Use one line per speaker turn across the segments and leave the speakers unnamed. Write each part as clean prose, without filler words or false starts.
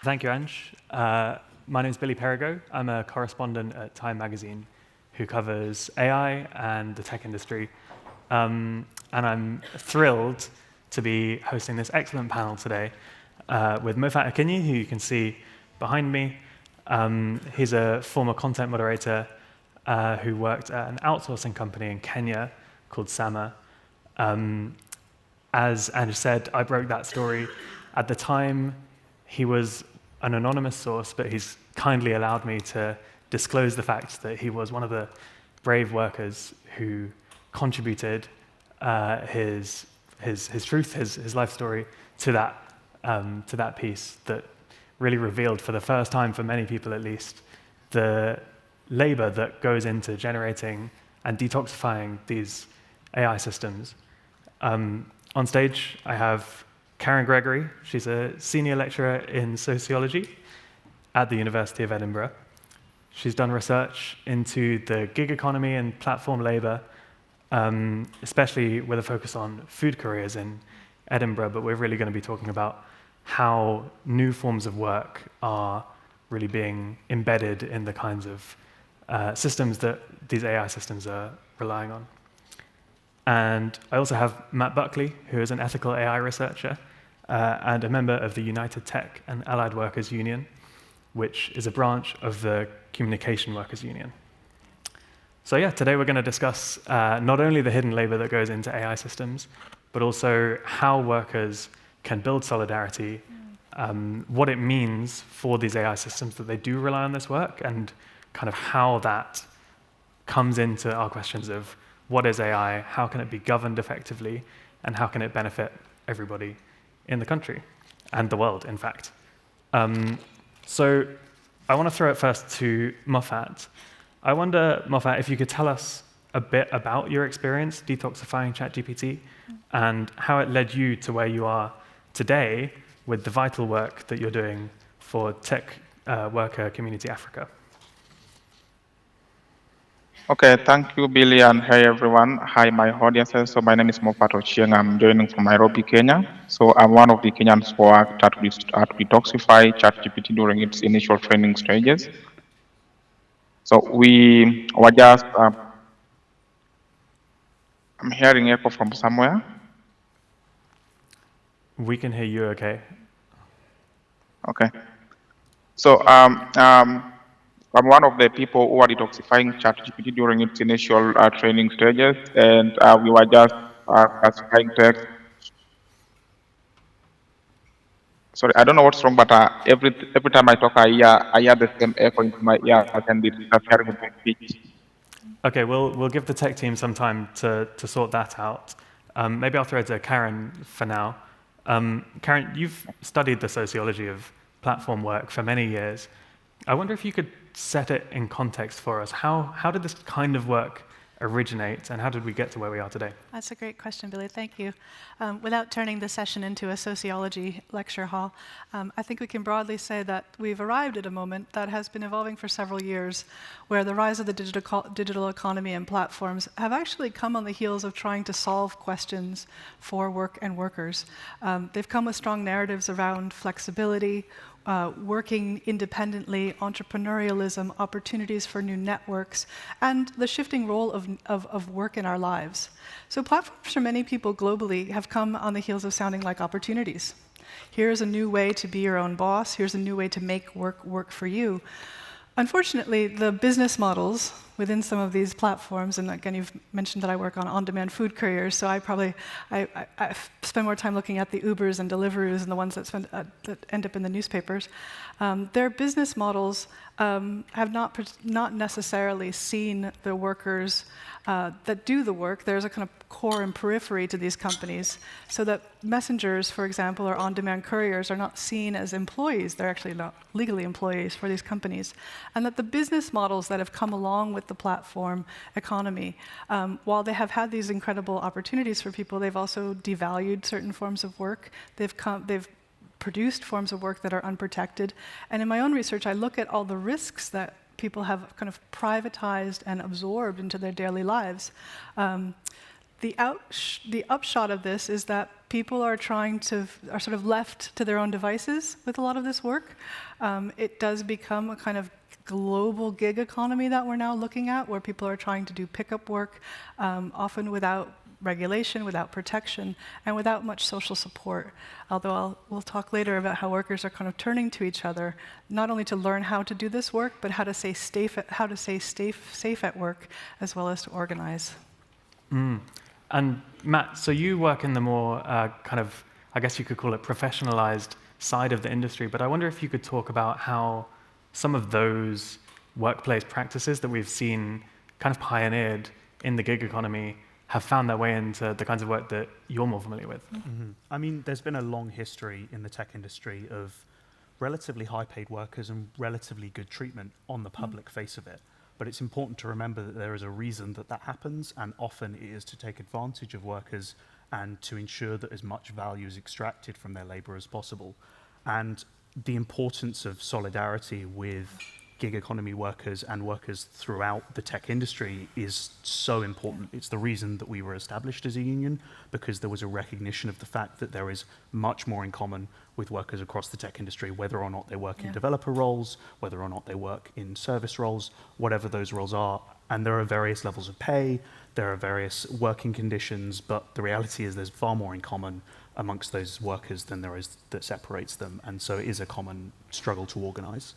Thank you, Ange. My name is Billy Perrigo. I'm a correspondent at Time magazine who covers AI and the tech industry. And I'm thrilled to be hosting this excellent panel today with Mophat Okinyi, who you can see behind me. He's a former content moderator who worked at an outsourcing company in Kenya called Sama. As Ange said, I broke that story. At the time, he was an anonymous source, but he's kindly allowed me to disclose the fact that he was one of the brave workers who contributed his truth, his life story to that piece that really revealed, for the first time for many people at least, the labor that goes into generating and detoxifying these AI systems. On stage, I have Karen Gregory. She's a senior lecturer in sociology at the University of Edinburgh. She's done research into the gig economy and platform labor, especially with a focus on food careers in Edinburgh, but we're really going to be talking about how new forms of work are really being embedded in the kinds of systems that these AI systems are relying on. And I also have Matt Buckley, who is an ethical AI researcher and a member of the United Tech and Allied Workers Union, which is a branch of the Communication Workers Union. So yeah, today we're going to discuss not only the hidden labor that goes into AI systems, but also how workers can build solidarity, what it means for these AI systems that they do rely on this work, and kind of how that comes into our questions of what is AI, how can it be governed effectively, and how can it benefit everybody in the country, and the world, in fact. So I want to throw it first to Mophat. I wonder, Mophat, if you could tell us a bit about your experience detoxifying ChatGPT and how it led you to where you are today with the vital work that you're doing for Tech Worker Community Africa.
Okay, thank you, Billy, and hey, everyone. Hi, my audiences. So my name is Mophat Ochieng. I'm joining from Nairobi, Kenya. So I'm one of the Kenyans who worked at detoxify ChatGPT during its initial training stages. So we were just, I'm hearing echo from somewhere.
We can hear you okay.
Okay. So I'm one of the people who are detoxifying ChatGPT during its initial training stages, and we were just classifying text. Sorry, I don't know what's wrong, but every time I talk, I hear the same echo into my ears, and it's interfering with my speech.
Okay, we'll give the tech team some time to sort that out. Maybe I'll throw it to Karen for now. Karen, you've studied the sociology of platform work for many years. I wonder if you could set it in context for us. How did this kind of work originate, and how did we get to where we are today?
That's a great question, Billy. Thank you. Without turning the session into a sociology lecture hall, I think we can broadly say that we've arrived at a moment that has been evolving for several years, where the rise of the digital economy and platforms have actually come on the heels of trying to solve questions for work and workers. They've come with strong narratives around flexibility, working independently, entrepreneurialism, opportunities for new networks, and the shifting role of work in our lives. So platforms for many people globally have come on the heels of sounding like opportunities. Here's a new way to be your own boss. Here's a new way to make work for you. Unfortunately, the business models within some of these platforms, and again, you've mentioned that I work on on-demand food couriers, so I spend more time looking at the Ubers and Deliveroos and the ones that end up in the newspapers. Their business models have not necessarily seen the workers that do the work. There's a kind of core and periphery to these companies, so that messengers, for example, or on-demand couriers are not seen as employees. They're actually not legally employees for these companies. And that the business models that have come along with the platform economy, while they have had these incredible opportunities for people, they've also devalued certain forms of work. They've produced forms of work that are unprotected. And in my own research, I look at all the risks that people have kind of privatized and absorbed into their daily lives. The upshot of this is that people are are sort of left to their own devices with a lot of this work. It does become a kind of global gig economy that we're now looking at, where people are trying to do pickup work, often without regulation, without protection, and without much social support. Although we'll talk later about how workers are kind of turning to each other, not only to learn how to do this work, but how to stay safe at work, as well as to organize.
And Matt, so you work in the more kind of, I guess you could call it professionalized side of the industry, but I wonder if you could talk about how some of those workplace practices that we've seen kind of pioneered in the gig economy have found their way into the kinds of work that you're more familiar with.
Mm-hmm. I mean, there's been a long history in the tech industry of relatively high-paid workers and relatively good treatment on the public face of it. But it's important to remember that there is a reason that that happens, and often it is to take advantage of workers and to ensure that as much value is extracted from their labor as possible. And the importance of solidarity with gig economy workers and workers throughout the tech industry is so important. It's the reason that we were established as a union, because there was a recognition of the fact that there is much more in common with workers across the tech industry, whether or not they work in developer roles, whether or not they work in service roles, whatever those roles are. And there are various levels of pay, there are various working conditions, but the reality is there's far more in common amongst those workers than there is that separates them. And so it is a common struggle to organize.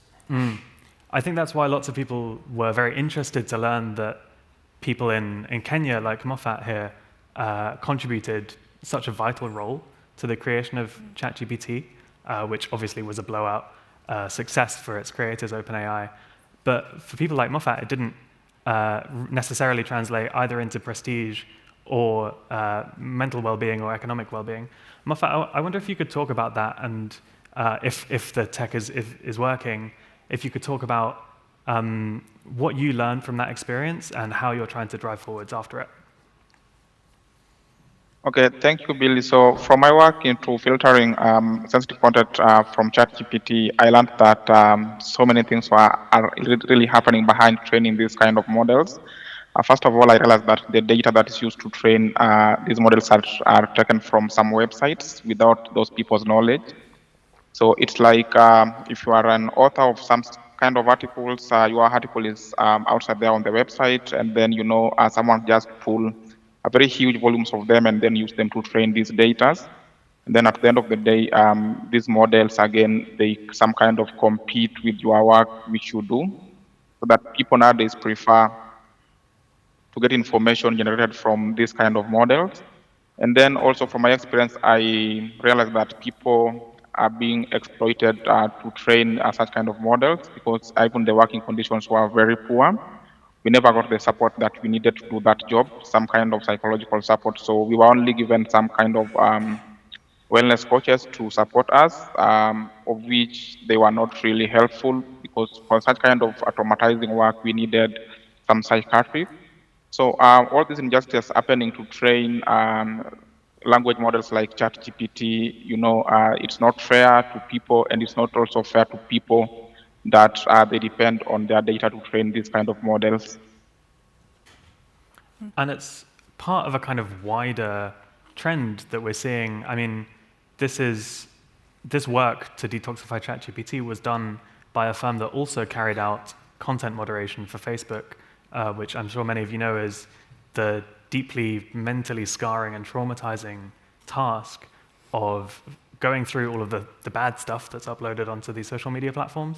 I think that's why lots of people were very interested to learn that people in Kenya, like Mophat here, contributed such a vital role to the creation of ChatGPT, which obviously was a blowout success for its creators, OpenAI. But for people like Mophat, it didn't necessarily translate either into prestige or mental well-being or economic well-being. Mophat, I wonder if you could talk about that, and if the tech is working, if you could talk about what you learned from that experience and how you're trying to drive forwards after it.
Okay, thank you, Billy. So from my work into filtering sensitive content from ChatGPT, I learned that so many things are really happening behind training these kind of models. First of all, I realized that the data that is used to train these models are taken from some websites without those people's knowledge. So it's like if you are an author of some kind of articles, your article is outside there on the website, and then someone just pull a very huge volumes of them and then use them to train these data. And then at the end of the day, these models, again, they some kind of compete with your work which you do, so that people nowadays prefer to get information generated from this kind of models. And then also from my experience, I realized that people are being exploited to train such kind of models, because even the working conditions were very poor. We never got the support that we needed to do that job, some kind of psychological support. So we were only given some kind of wellness coaches to support us, of which they were not really helpful, because for such kind of automatizing work, we needed some psychiatrists. So all this injustice happening to train language models like ChatGPT, it's not fair to people, and it's not also fair to people that they depend on their data to train these kind of models.
And it's part of a kind of wider trend that we're seeing. I mean, this work to detoxify ChatGPT was done by a firm that also carried out content moderation for Facebook, which I'm sure many of you know is the deeply mentally scarring and traumatizing task of going through all of the bad stuff that's uploaded onto these social media platforms,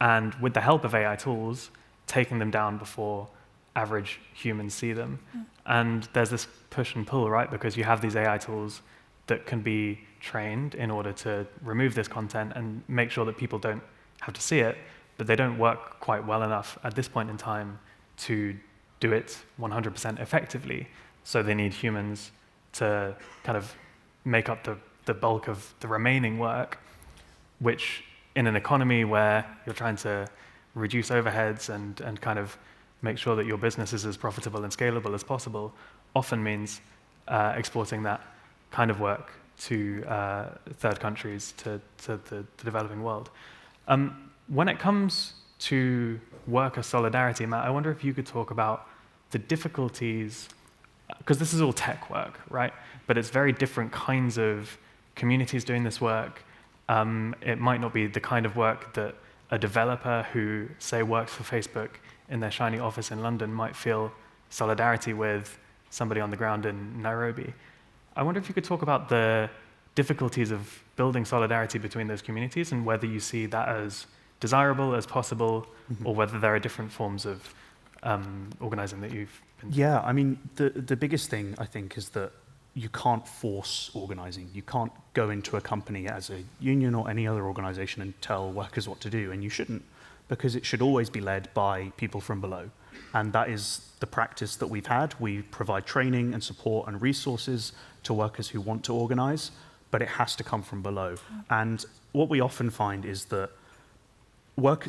and with the help of AI tools, taking them down before average humans see them. And there's this push and pull, right? Because you have these AI tools that can be trained in order to remove this content and make sure that people don't have to see it, but they don't work quite well enough at this point in time to do it 100% effectively. So they need humans to kind of make up the bulk of the remaining work, which in an economy where you're trying to reduce overheads and kind of make sure that your business is as profitable and scalable as possible, often means exporting that kind of work to third countries, to the developing world. When it comes to worker solidarity, Matt, I wonder if you could talk about the difficulties because this is all tech work, right? But it's very different kinds of communities doing this work. It might not be the kind of work that a developer who, say, works for Facebook in their shiny office in London might feel solidarity with somebody on the ground in Nairobi. I wonder if you could talk about the difficulties of building solidarity between those communities and whether you see that as desirable, as possible, or whether there are different forms of organizing that you've been through.
Yeah, I mean, the biggest thing, I think, is that you can't force organizing. You can't go into a company as a union or any other organization and tell workers what to do, and you shouldn't, because it should always be led by people from below. And that is the practice that we've had. We provide training and support and resources to workers who want to organize, but it has to come from below. And what we often find is that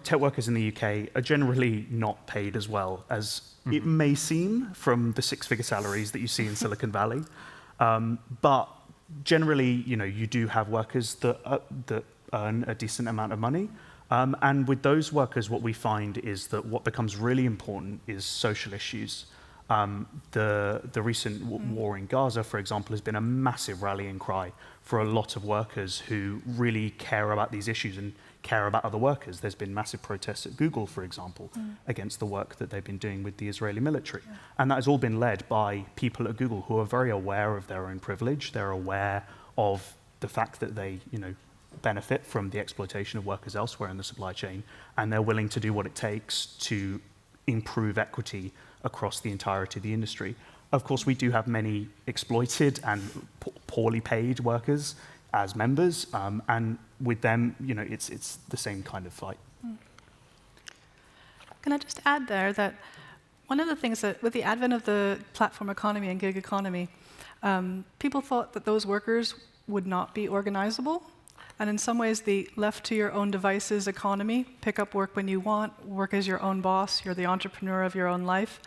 tech workers in the UK are generally not paid as well as it may seem from the six-figure salaries that you see in Silicon Valley. But generally, you do have workers that earn a decent amount of money. And with those workers, what we find is that what becomes really important is social issues. The recent war in Gaza, for example, has been a massive rallying cry for a lot of workers who really care about these issues and care about other workers. There's been massive protests at Google, for example, against the work that they've been doing with the Israeli military. Yeah. And that has all been led by people at Google who are very aware of their own privilege. They're aware of the fact that they, benefit from the exploitation of workers elsewhere in the supply chain, and they're willing to do what it takes to improve equity across the entirety of the industry. Of course, we do have many exploited and poorly paid workers as members, and with them, it's the same kind of fight.
Can I just add there that one of the things that, with the advent of the platform economy and gig economy, people thought that those workers would not be organizable. And in some ways, the left to your own devices economy, pick up work when you want, work as your own boss, you're the entrepreneur of your own life.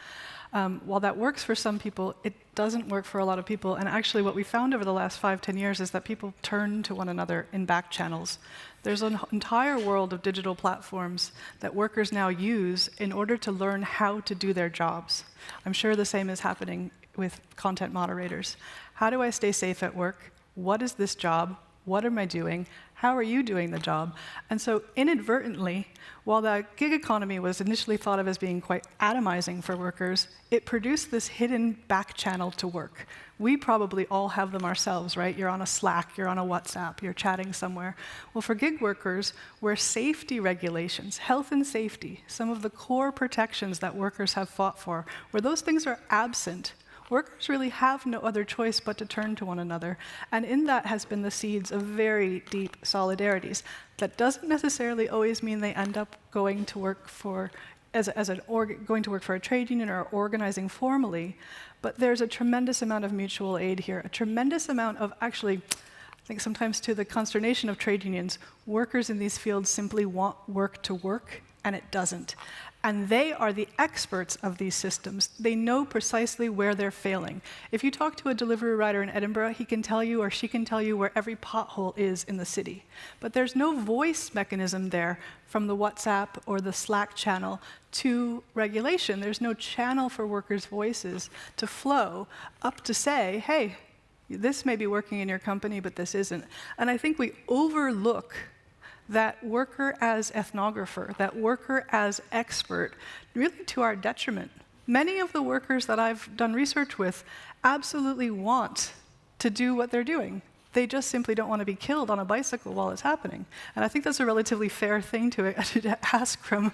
While that works for some people, it doesn't work for a lot of people. And actually what we found over the last 5-10 years is that people turn to one another in back channels. There's an entire world of digital platforms that workers now use in order to learn how to do their jobs. I'm sure the same is happening with content moderators. How do I stay safe at work? What is this job? What am I doing? How are you doing the job? And so inadvertently, while the gig economy was initially thought of as being quite atomizing for workers, it produced this hidden back channel to work. We probably all have them ourselves, right? You're on a Slack, you're on a WhatsApp, you're chatting somewhere. Well, for gig workers, where safety regulations, health and safety, some of the core protections that workers have fought for, where those things are absent, workers really have no other choice but to turn to one another. And in that has been the seeds of very deep solidarities. That doesn't necessarily always mean they end up going to work for, going to work for a trade union or organizing formally, but there's a tremendous amount of mutual aid here, a tremendous amount of actually, I think sometimes to the consternation of trade unions, workers in these fields simply want work to work, and it doesn't. And they are the experts of these systems. They know precisely where they're failing. If you talk to a delivery rider in Edinburgh, he can tell you or she can tell you where every pothole is in the city. But there's no voice mechanism there from the WhatsApp or the Slack channel to regulation. There's no channel for workers' voices to flow up to say, hey, this may be working in your company, but this isn't. And I think we overlook that worker as ethnographer, that worker as expert, really to our detriment. Many of the workers that I've done research with absolutely want to do what they're doing. They just simply don't want to be killed on a bicycle while it's happening. And I think that's a relatively fair thing to ask from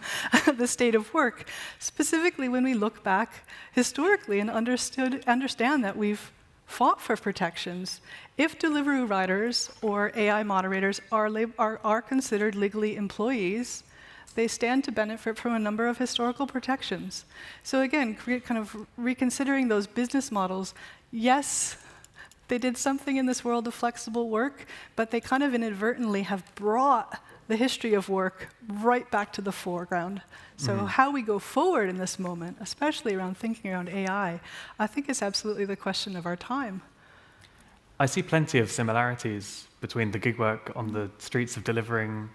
the state of work, specifically when we look back historically and understand that we've fought for protections. If delivery riders or AI moderators are considered legally employees, they stand to benefit from a number of historical protections. So again, kind of reconsidering those business models, yes, they did something in this world of flexible work, but they kind of inadvertently have brought the history of work right back to the foreground. So how we go forward in this moment, especially around thinking around AI, I think is absolutely the question of our time.
I see plenty of similarities between the gig work on the streets of delivering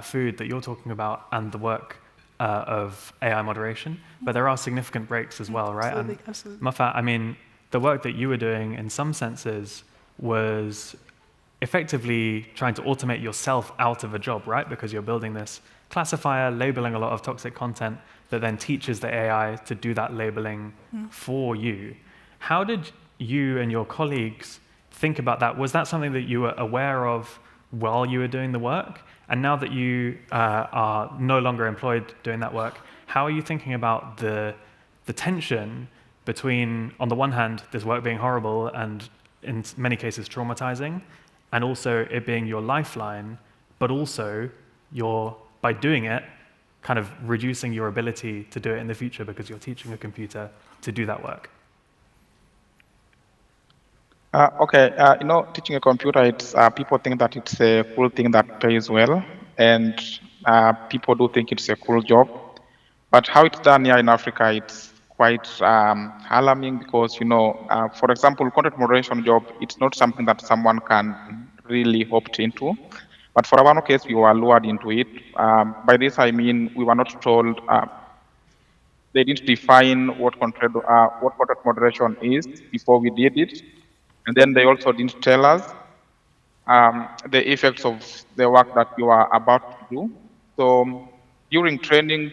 food that you're talking about and the work of AI moderation, but there are significant breaks as well, right?
Absolutely, absolutely.
Mophat, I mean, the work that you were doing, in some senses, was effectively trying to automate yourself out of a job, right? Because you're building this classifier, labeling a lot of toxic content that then teaches the AI to do that labeling for you. How did you and your colleagues think about that? Was that something that you were aware of while you were doing the work? And now that you are no longer employed doing that work, how are you thinking about the tension between, on the one hand, this work being horrible and in many cases traumatizing, and also it being your lifeline, but also by doing it, kind of reducing your ability to do it in the future because you're teaching a computer to do that work?
Teaching a computer, it's people think that it's a cool thing that pays well, and people do think it's a cool job. But how it's done here in Africa, it's quite alarming because, for example, content moderation job, it's not something that someone can really opt into. But for our case, we were lured into it. By this, I mean we were not told. They didn't define what content moderation is before we did it. And then they also didn't tell us the effects of the work that you are about to do. So during training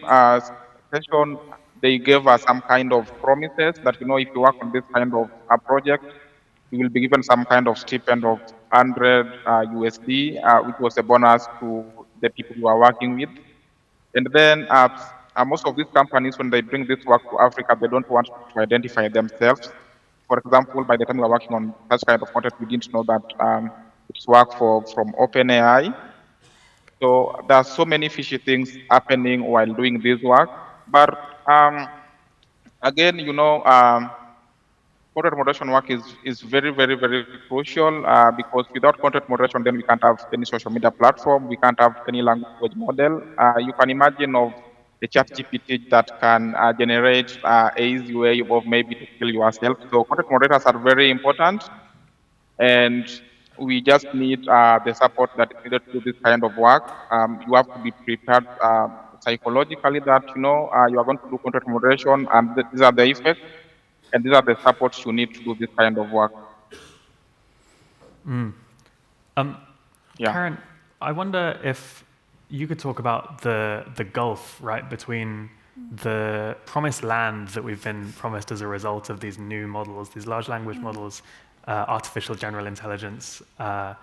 session, they gave us some kind of promises that, if you work on this kind of a project, you will be given some kind of stipend of 100 USD, which was a bonus to the people you are working with. And then most of these companies, when they bring this work to Africa, they don't want to identify themselves. For example, by the time we were working on such kind of content, we didn't know that it's work from OpenAI. So there are so many fishy things happening while doing this work. But again, content moderation work is very, very, very crucial because without content moderation, then we can't have any social media platform. We can't have any language model. You can imagine of the ChatGPT that can generate an easy way of maybe to kill yourself. So content moderators are very important, and we just need the support that is needed to do this kind of work. You have to be prepared psychologically that you are going to do content moderation, and these are the effects, and these are the supports you need to do this kind of work.
Karen, I wonder if you could talk about the gulf, right, between the promised land that we've been promised as a result of these new models, these large language models, artificial general intelligence, kind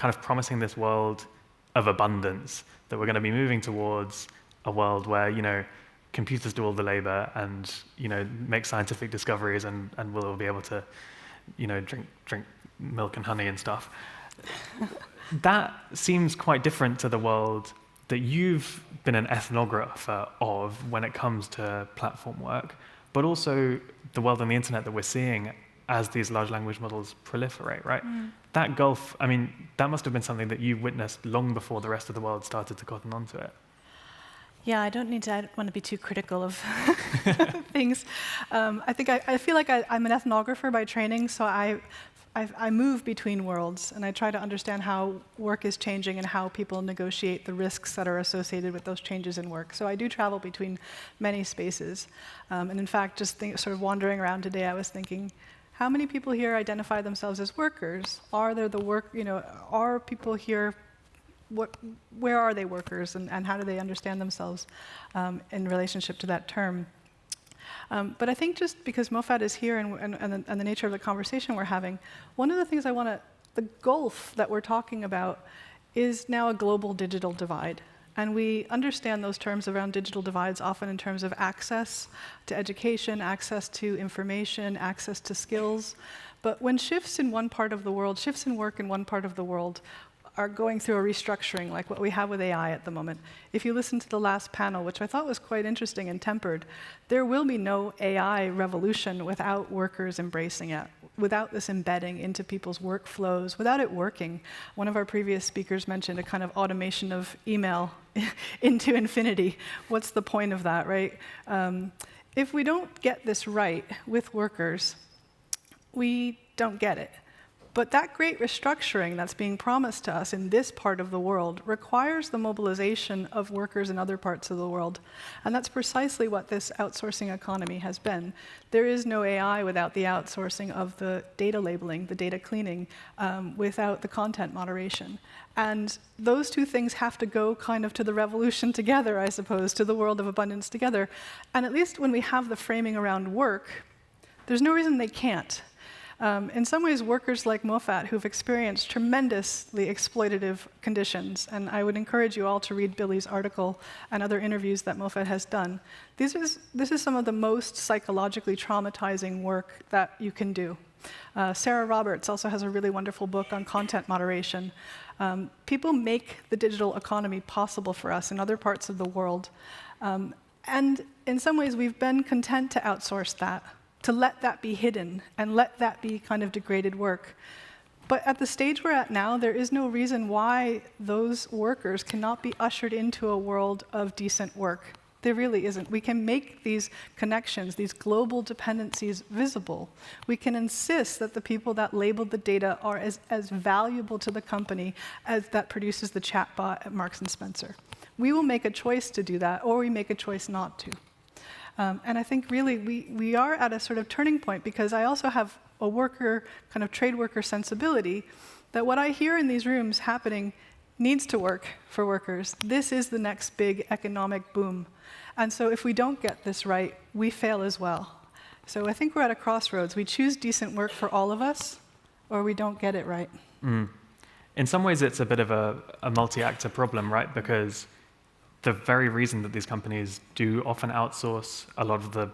of promising this world of abundance, that we're going to be moving towards a world where, computers do all the labor and, make scientific discoveries and we'll all be able to, drink milk and honey and stuff. That seems quite different to the world that you've been an ethnographer of when it comes to platform work, but also the world on the internet that we're seeing as these large language models proliferate, right? That gulf, that must have been something that you witnessed long before the rest of the world started to cotton onto it.
Yeah, I don't want to be too critical of things. I feel like I'm an ethnographer by training, so I move between worlds, and I try to understand how work is changing and how people negotiate the risks that are associated with those changes in work. So I do travel between many spaces. And in fact, just sort of wandering around today, I was thinking, how many people here identify themselves as workers? Are there are people here, where are they workers, and how do they understand themselves in relationship to that term? But I think just because Mophat is here and the nature of the conversation we're having, one of the things the gulf that we're talking about is now a global digital divide. And we understand those terms around digital divides often in terms of access to education, access to information, access to skills. But when shifts in work in one part of the world are going through a restructuring, like what we have with AI at the moment. If you listen to the last panel, which I thought was quite interesting and tempered, there will be no AI revolution without workers embracing it, without this embedding into people's workflows, without it working. One of our previous speakers mentioned a kind of automation of email into infinity. What's the point of that, right? If we don't get this right with workers, we don't get it. But that great restructuring that's being promised to us in this part of the world requires the mobilization of workers in other parts of the world. And that's precisely what this outsourcing economy has been. There is no AI without the outsourcing of the data labeling, the data cleaning, without the content moderation. And those two things have to go kind of to the revolution together, I suppose, to the world of abundance together. And at least when we have the framing around work, there's no reason they can't. In some ways, workers like Mophat, who've experienced tremendously exploitative conditions, and I would encourage you all to read Billy's article and other interviews that Mophat has done. This is some of the most psychologically traumatizing work that you can do. Sarah Roberts also has a really wonderful book on content moderation. People make the digital economy possible for us in other parts of the world. And in some ways, we've been content to outsource that, to let that be hidden and let that be kind of degraded work. But at the stage we're at now, there is no reason why those workers cannot be ushered into a world of decent work. There really isn't. We can make these connections, these global dependencies visible. We can insist that the people that labeled the data are as valuable to the company as that produces the chatbot at Marks & Spencer. We will make a choice to do that, or we make a choice not to. And I think really we are at a sort of turning point, because I also have a worker, kind of trade worker sensibility, that what I hear in these rooms happening needs to work for workers. This is the next big economic boom. And so if we don't get this right, we fail as well. So I think we're at a crossroads. We choose decent work for all of us, or we don't get it right.
In some ways, it's a bit of a multi-actor problem, right? Because the very reason that these companies do often outsource a lot of the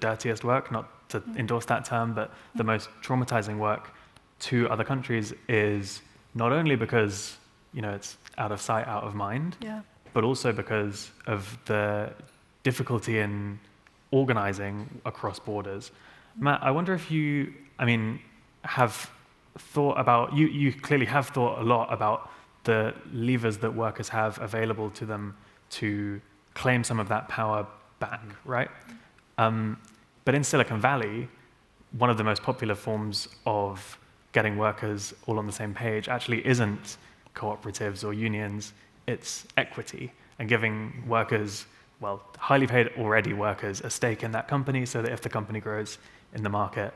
dirtiest work, not to endorse that term, but the most traumatizing work to other countries is not only because it's out of sight, out of mind, but also because of the difficulty in organizing across borders. Matt, I wonder if you, have thought about, you clearly have thought a lot about the levers that workers have available to them to claim some of that power back, right? But in Silicon Valley, one of the most popular forms of getting workers all on the same page actually isn't cooperatives or unions, it's equity, and giving workers, highly paid already workers, a stake in that company so that if the company grows in the market,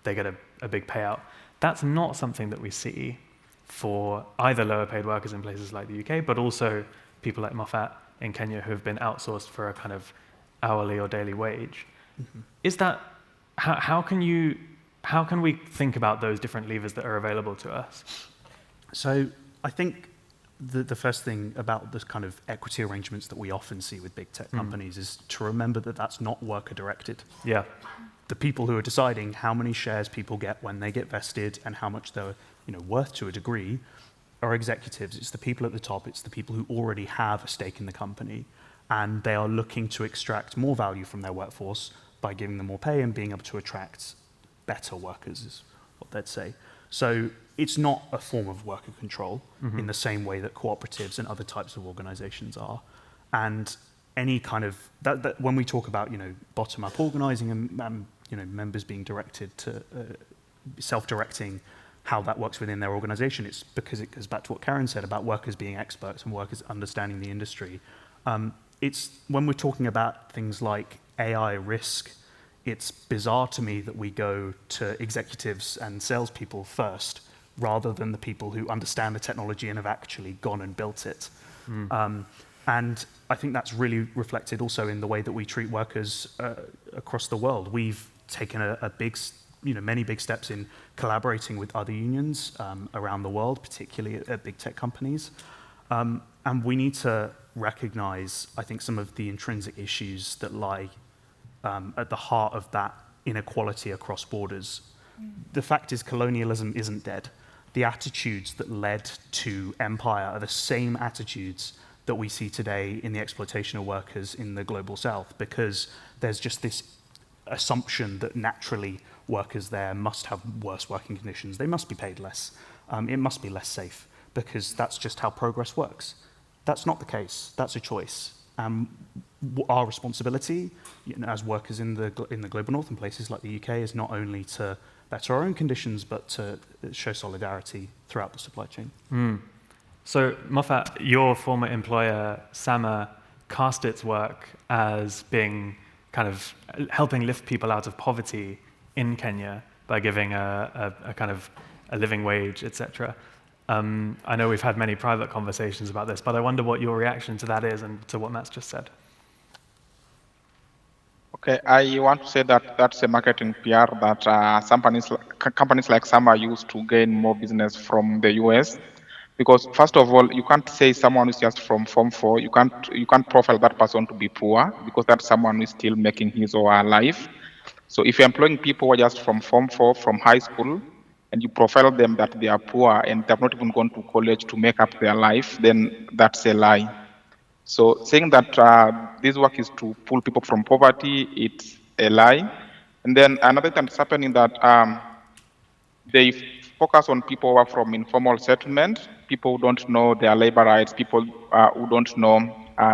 they get a big payout. That's not something that we see for either lower paid workers in places like the UK, but also people like Mophat in Kenya who have been outsourced for a kind of hourly or daily wage. Is that, how can we think about those different levers that are available to us?
So I think the first thing about this kind of equity arrangements that we often see with big tech companies is to remember that that's not worker directed.
Yeah.
The people who are deciding how many shares people get when they get vested and how much they're worth to a degree are executives. It's the people at the top. It's the people who already have a stake in the company, and they are looking to extract more value from their workforce by giving them more pay and being able to attract better workers, is what they'd say. So it's not a form of worker control in the same way that cooperatives and other types of organizations are. And any kind of, that when we talk about, bottom-up organizing and members being directed to self-directing how that works within their organization, it's because it goes back to what Karen said about workers being experts and workers understanding the industry. It's when we're talking about things like AI risk, it's bizarre to me that we go to executives and salespeople first rather than the people who understand the technology and have actually gone and built it. And I think that's really reflected also in the way that we treat workers across the world. We've taken many big steps in collaborating with other unions around the world, particularly at big tech companies. And we need to recognize, I think, some of the intrinsic issues that lie at the heart of that inequality across borders. The fact is, colonialism isn't dead. The attitudes that led to empire are the same attitudes that we see today in the exploitation of workers in the global south, because there's just this assumption that naturally workers there must have worse working conditions. They must be paid less. It must be less safe, because that's just how progress works. That's not the case. That's a choice. our responsibility, as workers in the global north and places like the UK, is not only to better our own conditions, but to show solidarity throughout the supply chain.
So, Mophat, your former employer, SAMA, cast its work as being kind of helping lift people out of poverty in Kenya by giving a kind of a living wage, etc. I know we've had many private conversations about this, but I wonder what your reaction to that is and to what Matt's just said.
Okay, I want to say that that's a marketing PR that companies like SAMA use to gain more business from the US. Because first of all, you can't say someone who's just from Form 4, you can't profile that person to be poor, because that's someone who's still making his or her life. So if you're employing people who are just from Form 4, from high school, and you profile them that they are poor and they've not even gone to college to make up their life, then that's a lie. So saying that this work is to pull people from poverty, it's a lie. And then another thing that's happening that they focus on people who are from informal settlement, people who don't know their labor rights, people who don't know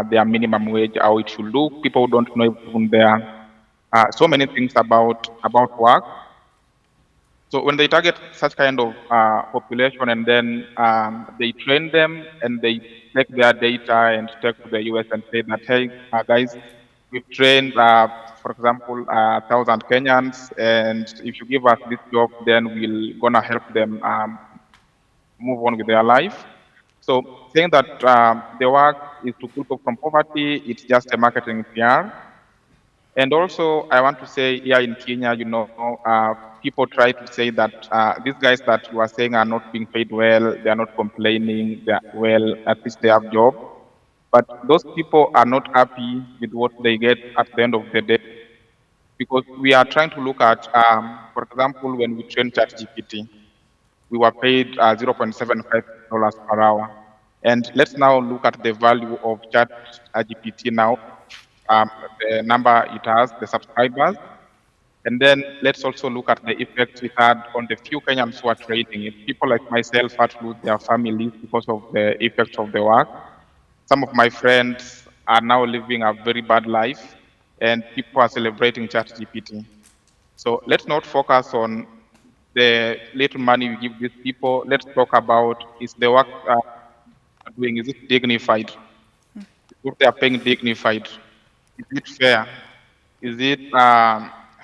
their minimum wage, how it should look, people who don't know even their so many things about work. So when they target such kind of population and then they train them and they take their data and take to the US and say that, hey, guys, we've trained, for example, 1,000 Kenyans, and if you give us this job, then we're gonna help them move on with their life. So saying that the work is to pull people from poverty, it's just a marketing PR. And also, I want to say here in Kenya, people try to say that these guys that you are saying are not being paid well, they are not complaining, they are well, at least they have job. But those people are not happy with what they get at the end of the day, because we are trying to look at, for example, when we train ChatGPT, we were paid $0.75 per hour. And let's now look at the value of ChatGPT now, the number it has, the subscribers. And then let's also look at the effect it had on the few Kenyans who are training it. People like myself had to lose their families because of the effects of the work. Some of my friends are now living a very bad life, and people are celebrating ChatGPT. So let's not focus on the little money we give these people. Let's talk about, is the work they're doing, is it dignified? If they are paying dignified, is it fair? Is it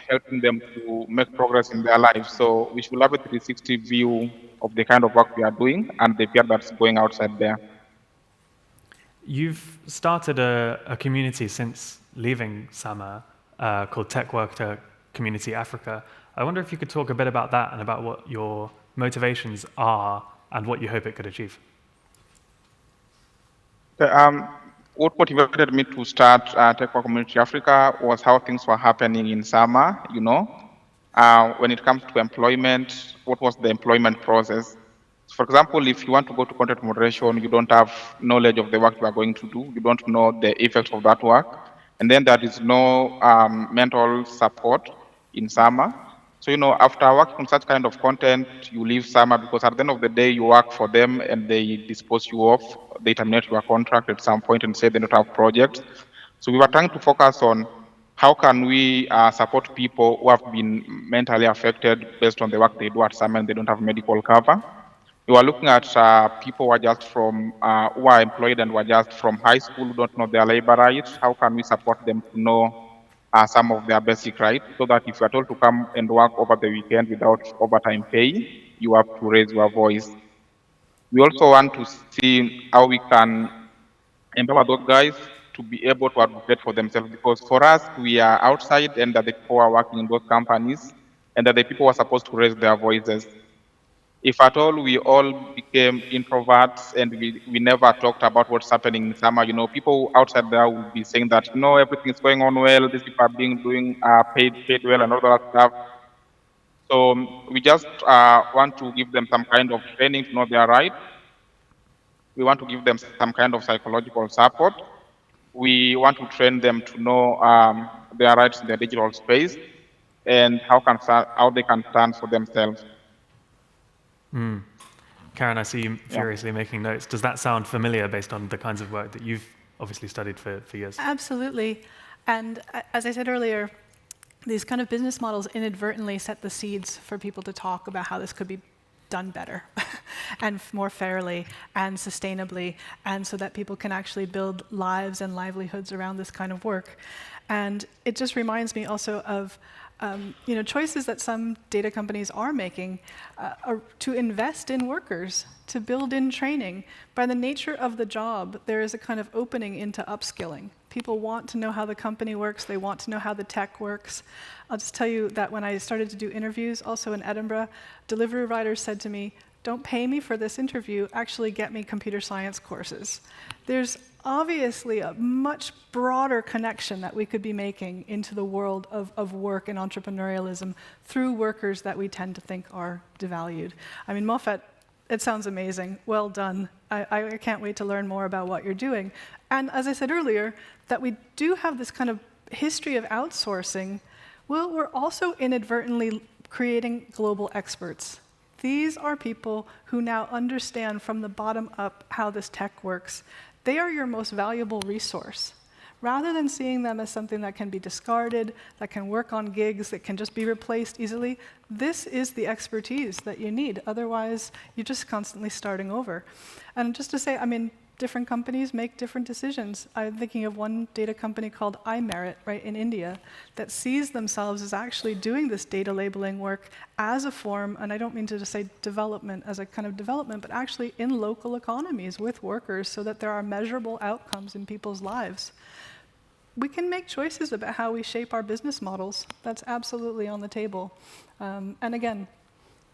helping them to make progress in their lives? So we should have a 360 view of the kind of work we are doing and the peer that's going outside there.
You've started a community since leaving SAMA called Tech Worker Community Africa. I wonder if you could talk a bit about that and about what your motivations are and what you hope it could achieve.
What motivated me to start Tech Worker Community Africa was how things were happening in SAMA, when it comes to employment, what was the employment process? For example, if you want to go to content moderation, you don't have knowledge of the work you are going to do. You don't know the effects of that work. And then there is no mental support in SAMA. So, after working on such kind of content, you leave SAMA because at the end of the day, you work for them and they dispose you off. They terminate your contract at some point and say they don't have projects. So we were trying to focus on how can we support people who have been mentally affected based on the work they do at SAMA and they don't have medical cover. We were looking at people who are just from, who are employed and who are just from high school, who don't know their labor rights. How can we support them to know some of their basic rights, so that if you are told to come and work over the weekend without overtime pay, you have to raise your voice. We also want to see how we can empower those guys to be able to advocate for themselves, because for us, we are outside and that the people are working in those companies and that the people are supposed to raise their voices. If at all we all became introverts and we never talked about what's happening in SAMA, people outside there will be saying that, everything is going on well, these people are doing paid well and all that stuff. So we just want to give them some kind of training to know their rights. We want to give them some kind of psychological support. We want to train them to know their rights in the digital space and how they can stand for themselves.
Karen, I see you furiously making notes. Does that sound familiar based on the kinds of work that you've obviously studied for years.
Absolutely. And as I said earlier, these kind of business models inadvertently set the seeds for people to talk about how this could be done better and more fairly and sustainably, and so that people can actually build lives and livelihoods around this kind of work. And it just reminds me also of choices that some data companies are making to invest in workers, to build in training. By the nature of the job, there is a kind of opening into upskilling. People want to know how the company works. They want to know how the tech works. I'll just tell you that when I started to do interviews, also in Edinburgh, delivery writers said to me, "Don't pay me for this interview, actually get me computer science courses." There's obviously a much broader connection that we could be making into the world of work and entrepreneurialism through workers that we tend to think are devalued. I mean, Mophat, it sounds amazing. Well done. I can't wait to learn more about what you're doing. And as I said earlier, that we do have this kind of history of outsourcing. Well, we're also inadvertently creating global experts. These are people who now understand from the bottom up how this tech works. They are your most valuable resource. Rather than seeing them as something that can be discarded, that can work on gigs, that can just be replaced easily, this is the expertise that you need. Otherwise, you're just constantly starting over. And just to say, I mean, different companies make different decisions. I'm thinking of one data company called iMerit, right, in India, that sees themselves as actually doing this data labeling work as a form, and I don't mean to just say development as a kind of development, but actually in local economies with workers so that there are measurable outcomes in people's lives. We can make choices about how we shape our business models. That's absolutely on the table. And again,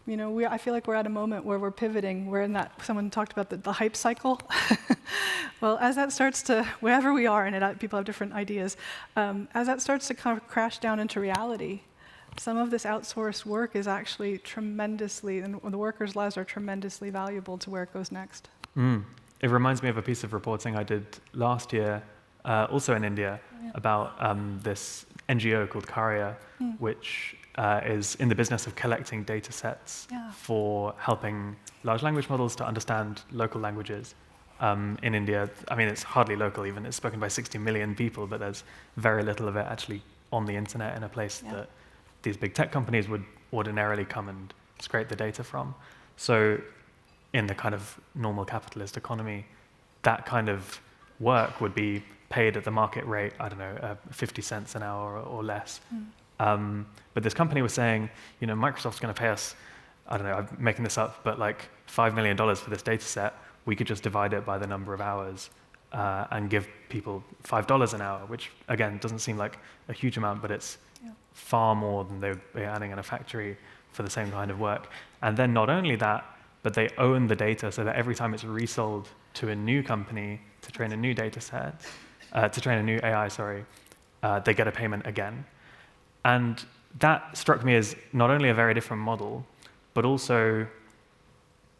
I feel like we're at a moment where we're pivoting. We're in that, someone talked about the hype cycle. Well, as that starts to, wherever we are in it, people have different ideas, as that starts to kind of crash down into reality, some of this outsourced work is actually tremendously, and the workers' lives are tremendously valuable to where it goes next.
It reminds me of a piece of reporting I did last year, also in India, about this NGO called Karya, which is in the business of collecting data sets for helping large language models to understand local languages. In India, I mean, it's hardly local even. It's spoken by 60 million people, but there's very little of it actually on the internet in a place that these big tech companies would ordinarily come and scrape the data from. So in the kind of normal capitalist economy, that kind of work would be paid at the market rate, I don't know, 50 cents an hour or less. But this company was saying, Microsoft's going to pay us, I don't know, I'm making this up, but like $5 million for this data set. We could just divide it by the number of hours and give people $5 an hour, which, again, doesn't seem like a huge amount, but it's far more than they would be earning in a factory for the same kind of work. And then not only that, but they own the data so that every time it's resold to a new company to train a new data set, to train a new AI, they get a payment again. And that struck me as not only a very different model, but also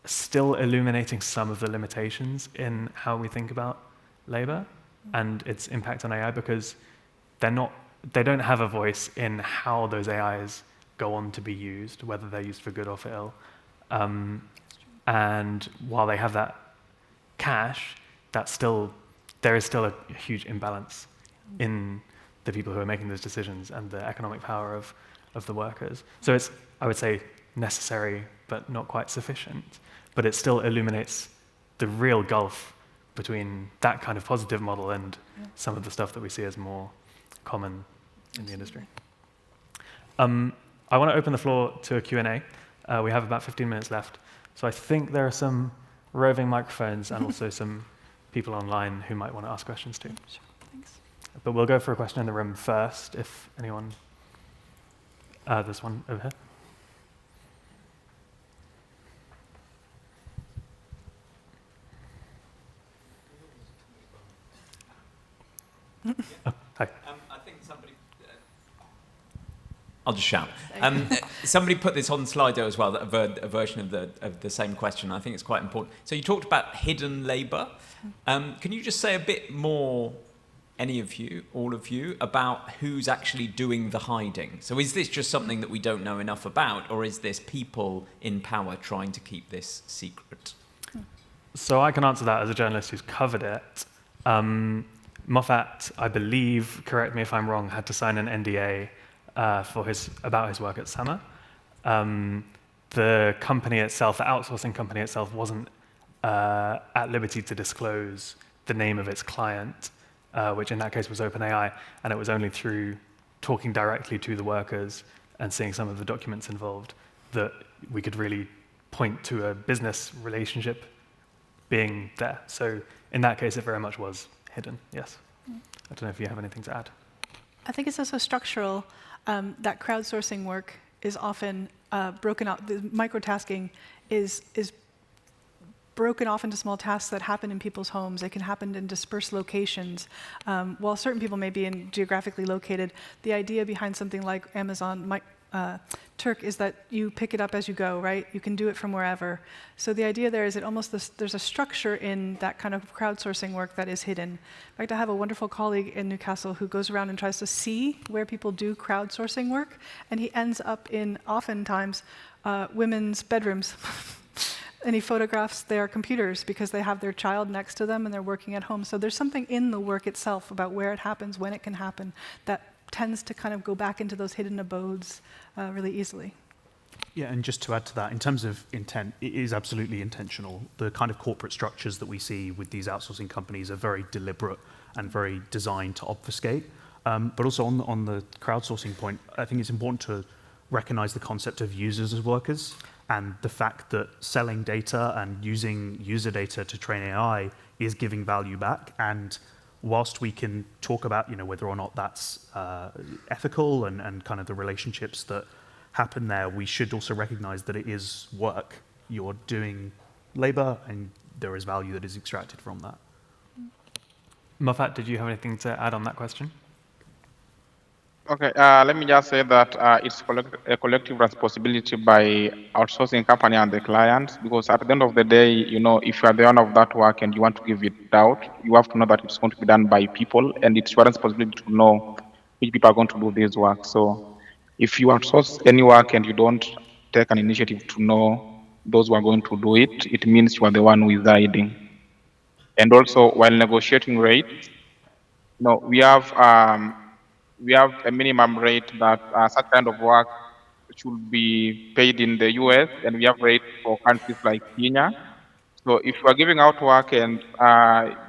still illuminating some of the limitations in how we think about labor and its impact on AI, because they don't have a voice in how those AIs go on to be used, whether they're used for good or for ill. And while they have that cash, there is still a huge imbalance in the people who are making those decisions and the economic power of the workers. So it's, I would say, necessary, but not quite sufficient. But it still illuminates the real gulf between that kind of positive model and some of the stuff that we see as more common in the industry. I want to open the floor to a Q&A. We have about 15 minutes left. So I think there are some roving microphones and also some people online who might want to ask questions too.
Sure, thanks.
But we'll go for a question in the room first, if anyone... there's one over here. Oh, hi.
I think somebody... I'll just shout. Somebody put this on Slido as well, a version of the same question. I think it's quite important. So you talked about hidden labour. Can you just say a bit more, any of you, all of you, about who's actually doing the hiding? So is this just something that we don't know enough about, or is this people in power trying to keep this secret?
So I can answer that as a journalist who's covered it. Mophat, I believe, correct me if I'm wrong, had to sign an NDA about his work at Summer. The company itself, the outsourcing company itself, wasn't at liberty to disclose the name of its client, which in that case was OpenAI, and it was only through talking directly to the workers and seeing some of the documents involved that we could really point to a business relationship being there. So in that case, it very much was hidden, yes. I don't know if you have anything to add.
I think it's also structural. That crowdsourcing work is often broken out. The microtasking is broken off into small tasks that happen in people's homes. They can happen in dispersed locations. While certain people may be geographically located, the idea behind something like Amazon Turk is that you pick it up as you go, right? You can do it from wherever. So the idea there is that there's a structure in that kind of crowdsourcing work that is hidden. In fact, I have a wonderful colleague in Newcastle who goes around and tries to see where people do crowdsourcing work, and he ends up in, oftentimes, women's bedrooms. And he photographs their computers because they have their child next to them and they're working at home. So there's something in the work itself about where it happens, when it can happen, that tends to kind of go back into those hidden abodes really easily.
Yeah, and just to add to that, in terms of intent, it is absolutely intentional. The kind of corporate structures that we see with these outsourcing companies are very deliberate and very designed to obfuscate. But also on the crowdsourcing point, I think it's important to recognize the concept of users as workers and the fact that selling data and using user data to train AI is giving value back. And whilst we can talk about whether or not that's ethical and kind of the relationships that happen there, we should also recognize that it is work. You're doing labor and there is value that is extracted from that.
Mophat, did you have anything to add on that question?
Okay, let me just say that it's a collective responsibility by outsourcing company and the client, because at the end of the day, if you are the owner of that work and you want to give it out, you have to know that it's going to be done by people, and it's your responsibility to know which people are going to do this work. So if you outsource any work and you don't take an initiative to know those who are going to do it, it means you are the one who is hiding. And also, while negotiating rates, we have a minimum rate that such kind of work should be paid in the US, and we have rates for countries like Kenya. So if you are giving out work and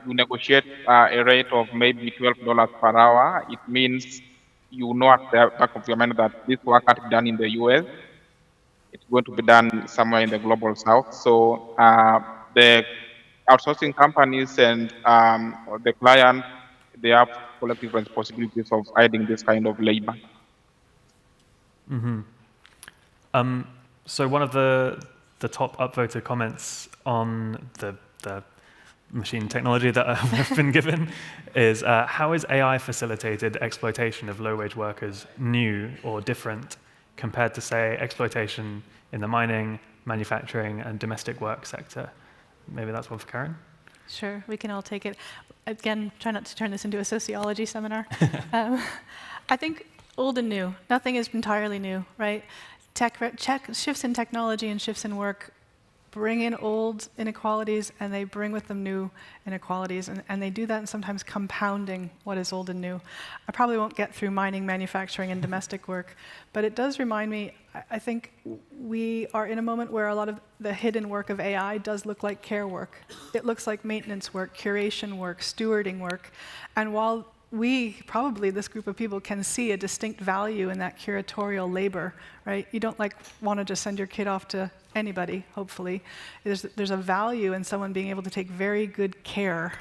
you negotiate a rate of maybe $12 per hour, it means you know at the back of your mind that this work can't be done in the US. It's going to be done somewhere in the global south. So the outsourcing companies and the client, they have collective responsibilities of hiding this kind of labor.
Mm-hmm. So one of the top upvoted comments on the machine technology that I've been given is, how is AI facilitated exploitation of low-wage workers new or different compared to, say, exploitation in the mining, manufacturing, and domestic work sector? Maybe that's one for Karen?
Sure, we can all take it. Again, try not to turn this into a sociology seminar. I think old and new. Nothing is entirely new, right? Shifts in technology and shifts in work bring in old inequalities, and they bring with them new inequalities, and they do that in sometimes compounding what is old and new. I probably won't get through mining, manufacturing, and domestic work, but it does remind me, I think we are in a moment where a lot of the hidden work of AI does look like care work. It looks like maintenance work, curation work, stewarding work, and while we, probably this group of people, can see a distinct value in that curatorial labor, right? You don't want to just send your kid off to anybody, hopefully. There's a value in someone being able to take very good care.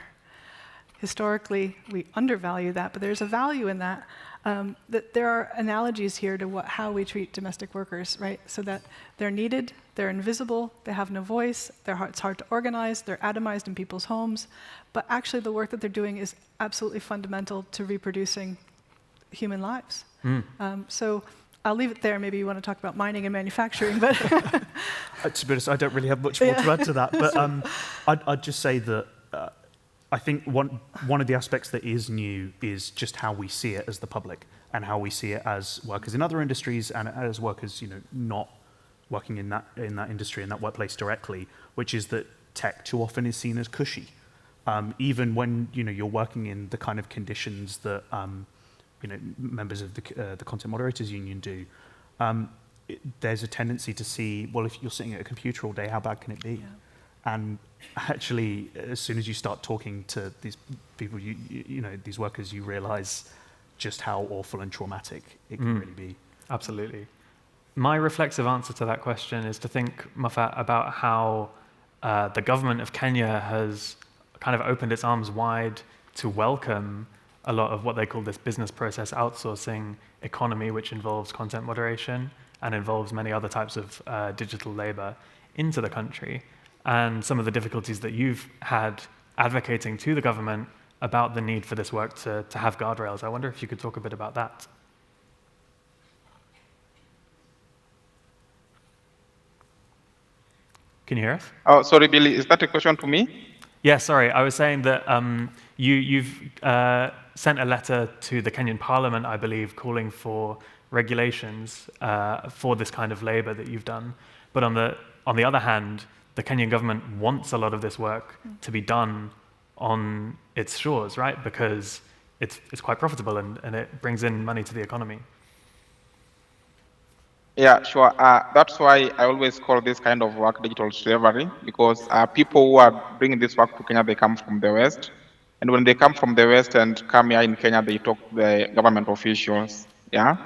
Historically, we undervalue that, but there's a value in that. That there are analogies here to how we treat domestic workers, right? So that they're needed, they're invisible, they have no voice, it's hard to organize, they're atomized in people's homes, but actually the work that they're doing is absolutely fundamental to reproducing human lives. So I'll leave it there. Maybe you want to talk about mining and manufacturing, but
to be honest, I don't really have much more to add to that. But I'd just say that I think one of the aspects that is new is just how we see it as the public and how we see it as workers in other industries and as workers, not working in that industry, in that workplace directly, which is that tech too often is seen as cushy. even when you're working in the kind of conditions that members of the Content Moderators Union do, there's a tendency to see, well, if you're sitting at a computer all day, how bad can it be? Yeah. And actually, as soon as you start talking to these people, these workers, you realize just how awful and traumatic it can really be.
Absolutely. My reflexive answer to that question is to think, Mophat, about how the government of Kenya has kind of opened its arms wide to welcome a lot of what they call this business process outsourcing economy, which involves content moderation and involves many other types of digital labor into the country. And some of the difficulties that you've had advocating to the government about the need for this work to have guardrails. I wonder if you could talk a bit about that. Can you hear us?
Oh, sorry, Billy, is that a question to me?
Yeah, sorry. I was saying that you've sent a letter to the Kenyan Parliament, I believe, calling for regulations for this kind of labor that you've done. But on the other hand, the Kenyan government wants a lot of this work to be done on its shores, right? Because it's quite profitable and it brings in money to the economy.
Yeah, sure. That's why I always call this kind of work digital slavery, because people who are bringing this work to Kenya, they come from the West. And when they come from the West and come here in Kenya, they talk to the government officials. Yeah.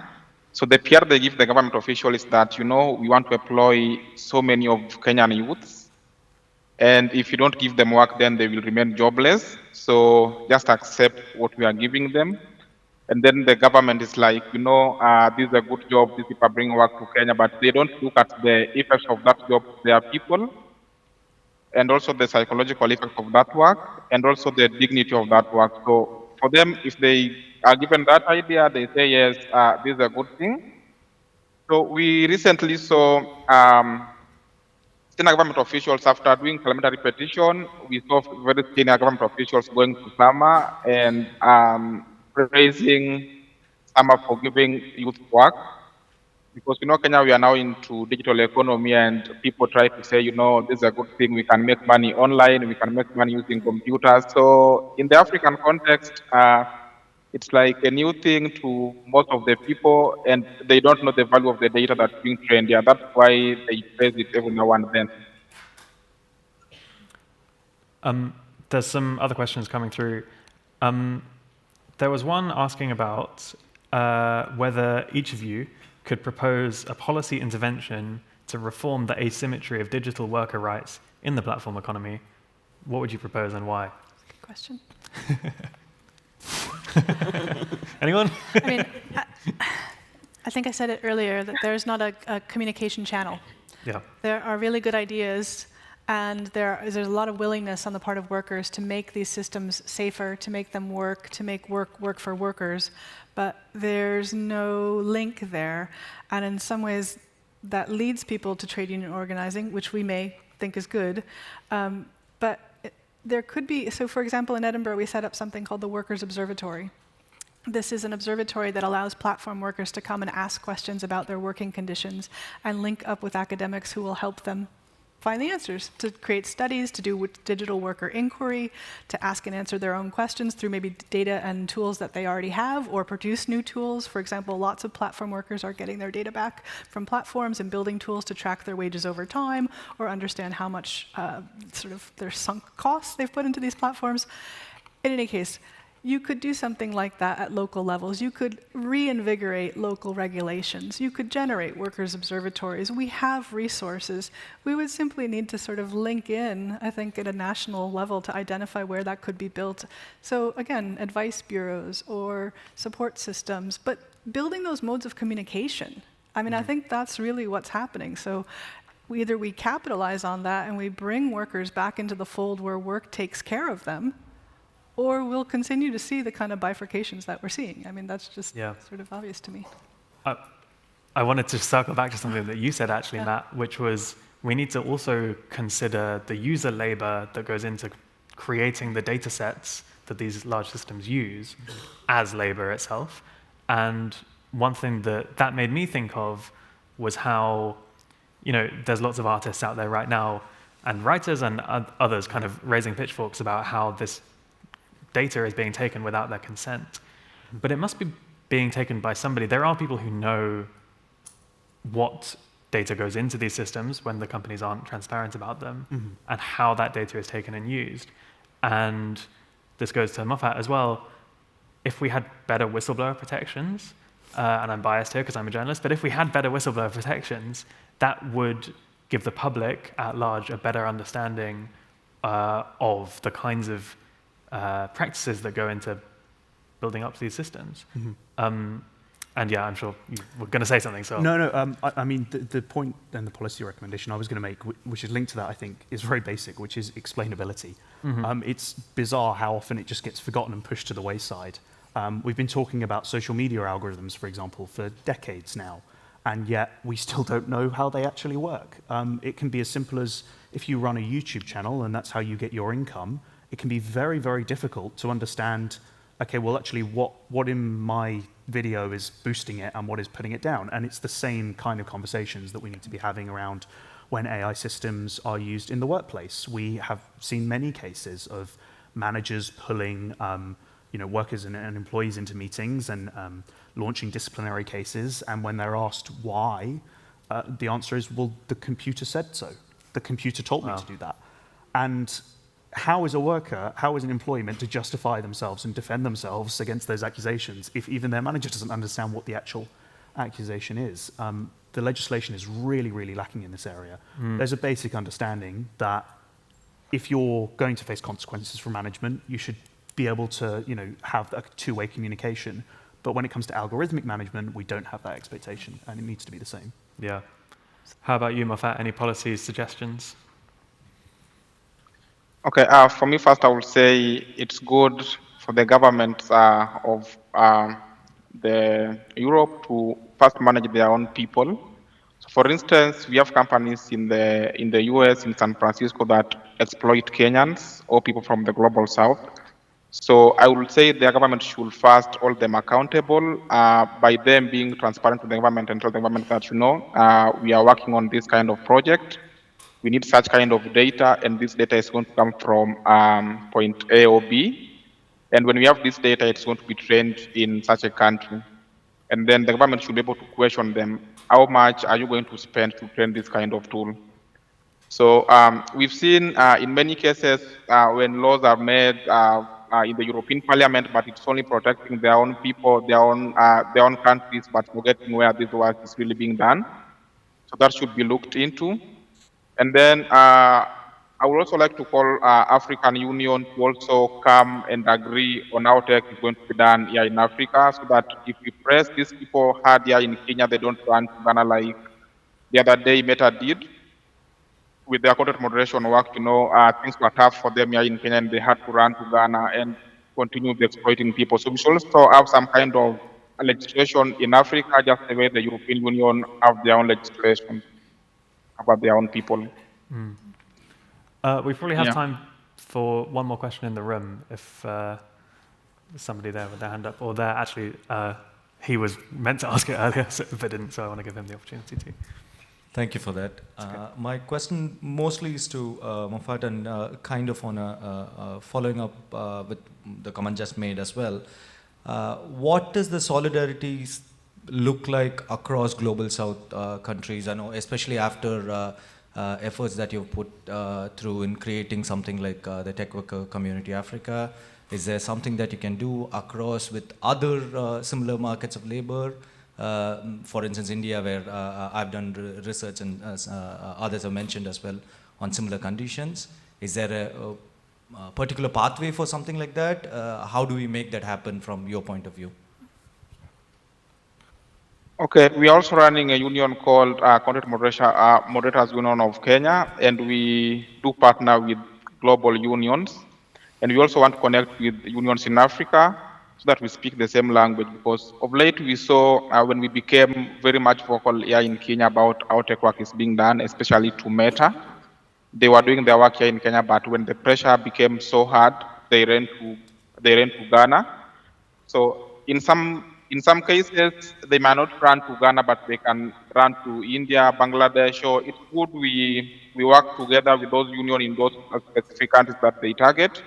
So the PR they give the government official is that, we want to employ so many of Kenyan youths. And if you don't give them work, then they will remain jobless. So just accept what we are giving them. And then the government is like, this is a good job, these people bring work to Kenya, but they don't look at the effects of that job to their people, and also the psychological effect of that work, and also the dignity of that work. So for them, if they are given that idea, they say, yes, this is a good thing. So we recently saw senior government officials, after doing parliamentary petition, we saw very senior government officials going to Sama and praising Sama for giving youth work. Because, Kenya, we are now into digital economy and people try to say, this is a good thing. We can make money online. We can make money using computers. So in the African context, it's like a new thing to most of the people, and they don't know the value of the data that's being trained here. That's why they praise it every now and then.
There's some other questions coming through. There was one asking about whether each of you could propose a policy intervention to reform the asymmetry of digital worker rights in the platform economy. What would you propose and why?
Good question.
Anyone?
I mean, I think I said it earlier that there's not a communication channel.
Yeah.
There are really good ideas, and there's a lot of willingness on the part of workers to make these systems safer, to make them work, to make work for workers. But there's no link there. And in some ways, that leads people to trade union organizing, which we may think is good. But there could be, so for example, in Edinburgh, we set up something called the Workers' Observatory. This is an observatory that allows platform workers to come and ask questions about their working conditions and link up with academics who will help them find the answers, to create studies, to do digital worker inquiry, to ask and answer their own questions through maybe data and tools that they already have, or produce new tools. For example, lots of platform workers are getting their data back from platforms and building tools to track their wages over time, or understand how much sort of their sunk costs they've put into these platforms. In any case, you could do something like that at local levels. You could reinvigorate local regulations. You could generate workers' observatories. We have resources. We would simply need to sort of link in, I think, at a national level to identify where that could be built. So again, advice bureaus or support systems, but building those modes of communication. I mean, I think that's really what's happening. So either we capitalize on that and we bring workers back into the fold where work takes care of them, or we'll continue to see the kind of bifurcations that we're seeing. I mean, that's just sort of obvious to me.
I wanted to circle back to something that you said, actually, Matt, which was we need to also consider the user labor that goes into creating the data sets that these large systems use as labor itself. And one thing that made me think of was how, there's lots of artists out there right now and writers and others kind of raising pitchforks about how this data is being taken without their consent. But it must be being taken by somebody. There are people who know what data goes into these systems when the companies aren't transparent about them, and how that data is taken and used. And this goes to Mophat as well. If we had better whistleblower protections, and I'm biased here because I'm a journalist, but if we had better whistleblower protections, that would give the public at large a better understanding of the kinds of practices that go into building up these systems. And yeah, I'm sure you were going to say something. So
No. I mean, the point and the policy recommendation I was going to make, which is linked to that, I think, is very basic, which is explainability. It's bizarre how often it just gets forgotten and pushed to the wayside. We've been talking about social media algorithms, for example, for decades now, and yet we still don't know how they actually work. It can be as simple as if you run a YouTube channel and that's how you get your income, it can be very, very difficult to understand, okay, well, actually, what in my video is boosting it and what is putting it down. And it's the same kind of conversations that we need to be having around when AI systems are used in the workplace. We have seen many cases of managers pulling workers and employees into meetings and launching disciplinary cases. And when they're asked why, the answer is, well, the computer said so. The computer told me to do that. And how is a worker, how is an employee meant to justify themselves and defend themselves against those accusations if even their manager doesn't understand what the actual accusation is? The legislation is really, really lacking in this area. There's a basic understanding that if you're going to face consequences from management, you should be able to, have a two-way communication. But when it comes to algorithmic management, we don't have that expectation, and it needs to be the same.
Yeah. How about you, Mophat? Any policy suggestions?
Okay, for me, first, I would say it's good for the governments of the Europe to first manage their own people. So, for instance, we have companies in the US, in San Francisco, that exploit Kenyans or people from the global south. So I would say the government should first hold them accountable by them being transparent to the government and tell the government that, we are working on this kind of project. We need such kind of data, and this data is going to come from point A or B. And when we have this data, it's going to be trained in such a country. And then the government should be able to question them. How much are you going to spend to train this kind of tool? So we've seen in many cases when laws are made in the European Parliament, but it's only protecting their own people, their own countries, but forgetting where this work is really being done. So that should be looked into. And then I would also like to call African Union to also come and agree on how tech is going to be done here in Africa, so that if we press these people hard here in Kenya, they don't run to Ghana like the other day Meta did. With their content moderation work, things were tough for them here in Kenya, and they had to run to Ghana and continue exploiting people. So we should also have some kind of legislation in Africa, just the way the European Union have their own legislation about their own people.
We probably have time for one more question in the room, if there's somebody there with their hand up, or there actually, he was meant to ask it earlier, but didn't, so I want to give him the opportunity to.
Thank you for that. My question mostly is to Mophat, and kind of on following up with the comment just made as well. What does the solidarity look like across global south countries? I know, especially after efforts that you've put through in creating something like the Tech Worker Community Africa. Is there something that you can do across with other similar markets of labor? For instance, India, where I've done research, and others have mentioned as well, on similar conditions. Is there a particular pathway for something like that? How do we make that happen from your point of view?
Okay, we are also running a union called Content Moderators Union of Kenya, and we do partner with global unions. And we also want to connect with unions in Africa so that we speak the same language, because of late we saw when we became very much vocal here in Kenya about how tech work is being done, especially to Meta. They were doing their work here in Kenya, but when the pressure became so hard, they ran to Ghana. So in some in some cases, they might not run to Ghana, but they can run to India, Bangladesh. So it's good we work together with those unions in those specific countries that they target.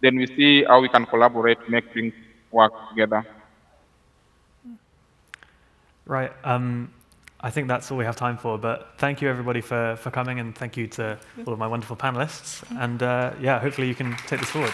Then we see how we can collaborate, make things work together.
Right. I think that's all we have time for, but thank you everybody for coming, and thank you to all of my wonderful panelists. And yeah, hopefully you can take this forward.